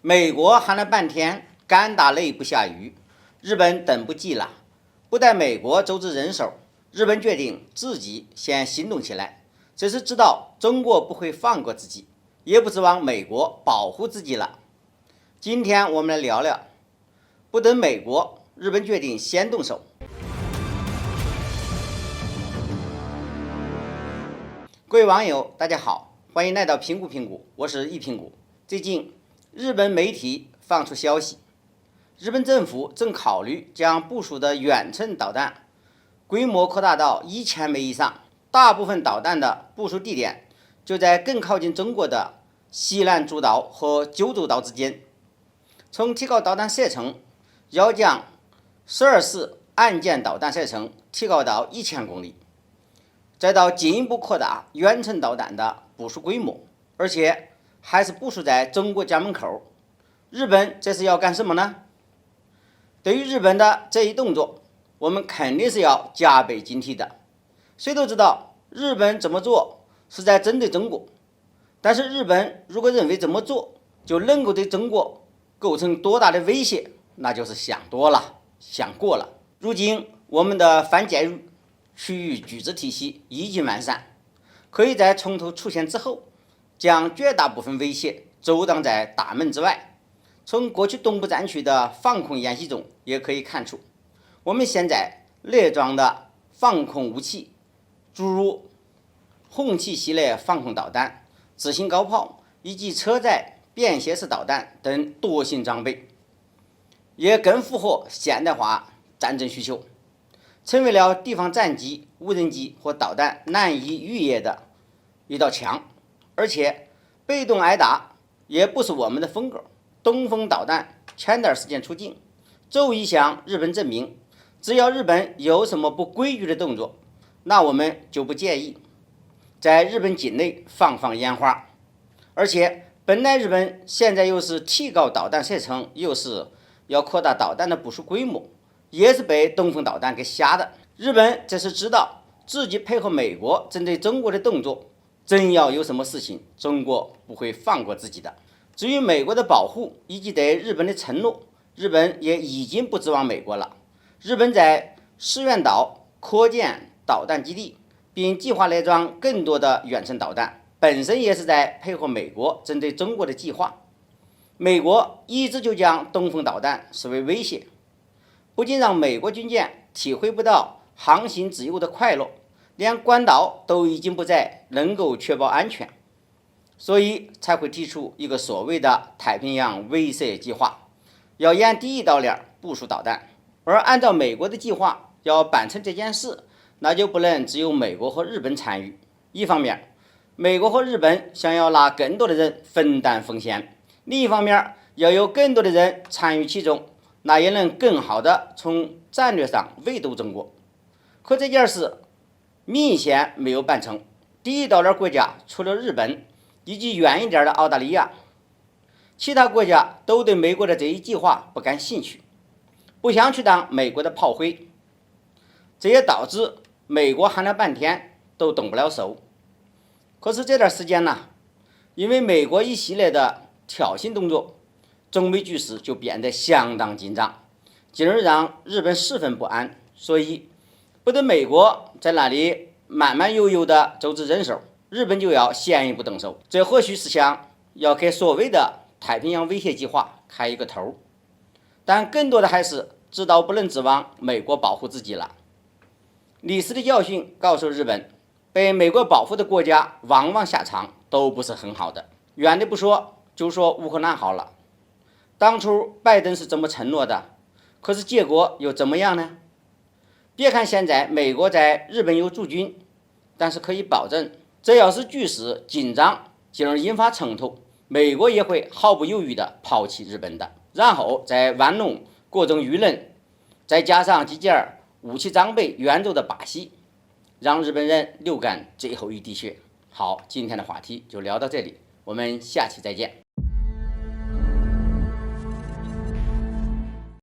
美国喊了半天，干打雷不下雨，日本等不及了。不待美国组织人手，日本决定自己先行动起来。这是知道中国不会放过自己，也不指望美国保护自己了。今天我们来聊聊，不等美国，日本决定先动手。各位网友，大家好，欢迎来到评估，我是易评估。最近，日本媒体放出消息，日本政府正考虑将部署的远程导弹规模扩大到1000枚以上，大部分导弹的部署地点就在更靠近中国的西南诸岛和九州岛之间。从提高导弹射程，要将12式岸舰导弹射程提高到1000公里，再到进一步扩大远程导弹的部署规模，而且还是部署在中国家门口。日本这是要干什么呢？对于日本的这一动作，我们肯定是要加倍警惕的。谁都知道日本这么做是在针对中国，但是日本如果认为这么做就能够对中国构成多大的威胁，那就是想多了，想过了。如今我们的反介入区域拒止体系已经完善，可以在冲突出现之后将绝大部分威胁阻挡在大门之外。从过去东部战区的防空演习中也可以看出，我们现在列装的防空武器诸如红旗系列防空导弹、自行高炮以及车载便携式导弹等多型装备，也更符合现代化战争需求，成为了敌方战机、无人机或导弹难以逾越的一道墙。而且被动挨打也不是我们的风格。东风导弹前段时间出境，足以向日本证明，只要日本有什么不规矩的动作，那我们就不介意在日本境内放烟花。而且本来日本现在又是提高导弹射程，又是要扩大导弹的部署规模，也是被东风导弹给吓的。日本这是知道自己配合美国针对中国的动作，真要有什么事情，中国不会放过自己的。至于美国的保护以及对日本的承诺，日本也已经不指望美国了。日本在石垣岛扩建导弹基地，并计划列装更多的远程导弹，本身也是在配合美国针对中国的计划。美国一直就将东风导弹视为威胁，不仅让美国军舰体会不到航行自由的快乐，连关岛都已经不再能够确保安全。所以才会提出一个所谓的太平洋威慑计划，要沿第一岛链部署导弹。而按照美国的计划，要办成这件事，那就不能只有美国和日本参与。一方面，美国和日本想要拉更多的人分担风险；另一方面，要有更多的人参与其中，那也能更好的从战略上围堵中国。可这件事明显没有办成。第一岛链国家除了日本以及远一点的澳大利亚，其他国家都对美国的这一计划不感兴趣，不想去当美国的炮灰。这也导致美国喊了半天都动不了手。可是这段时间呢，因为美国一系列的挑衅动作，中美局势就变得相当紧张，进而让日本十分不安。所以不等美国在那里慢慢悠悠的组织人手，日本就要先一步动手，这或许是想要给所谓的太平洋威胁计划开一个头，但更多的还是知道不能指望美国保护自己了。历史的教训告诉日本，被美国保护的国家往往下场都不是很好的。远的不说，就说乌克兰好了，当初拜登是这么承诺的，可是结果又怎么样呢？别看现在美国在日本有驻军，但是可以保证，只要是局势紧张，进而引发冲突，美国也会毫不犹豫地抛弃日本的，然后再玩弄各种舆论，再加上几件武器装备援助的把戏，让日本人流干最后一滴血。好，今天的话题就聊到这里，我们下期再见。